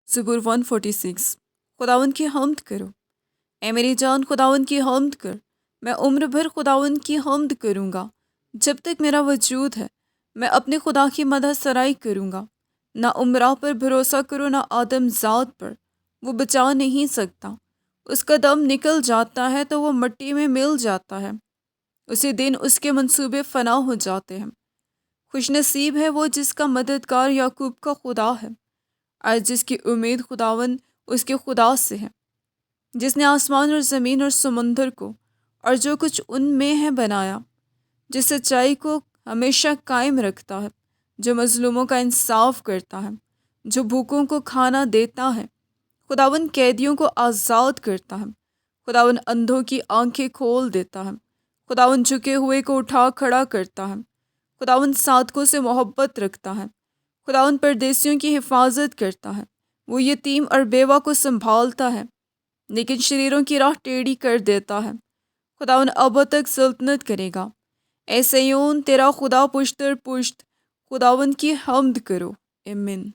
زبور 146۔ خداوند کی حمد کرو، اے میری جان خداوند کی حمد کر۔ میں عمر بھر خداوند کی حمد کروں گا، جب تک میرا وجود ہے میں اپنے خدا کی مدح سرائی کروں گا۔ نہ عمرہ پر بھروسہ کرو، نہ آدم ذات پر، وہ بچا نہیں سکتا۔ اس کا دم نکل جاتا ہے تو وہ مٹی میں مل جاتا ہے، اسی دن اس کے منصوبے فنا ہو جاتے ہیں۔ خوش نصیب ہے وہ جس کا مددگار یعقوب کا خدا ہے، اور جس کی امید خداوند اس کے خدا سے ہے، جس نے آسمان اور زمین اور سمندر کو اور جو کچھ ان میں ہے بنایا، جس سچائی کو ہمیشہ قائم رکھتا ہے، جو مظلوموں کا انصاف کرتا ہے، جو بھوکوں کو کھانا دیتا ہے۔ خداوند قیدیوں کو آزاد کرتا ہے، خداوند اندھوں کی آنکھیں کھول دیتا ہے، خداوند جھکے ہوئے کو اٹھا کھڑا کرتا ہے، خداوند صادقوں سے محبت رکھتا ہے، خداوند پردیسیوں کی حفاظت کرتا ہے، وہ یتیم اور بیوہ کو سنبھالتا ہے، لیکن شریروں کی راہ ٹیڑھی کر دیتا ہے۔ خداوند ابد تک سلطنت کرے گا۔ اے سیون، تیرا خدا پشت در پشت، خداوند کی حمد کرو۔ آمین۔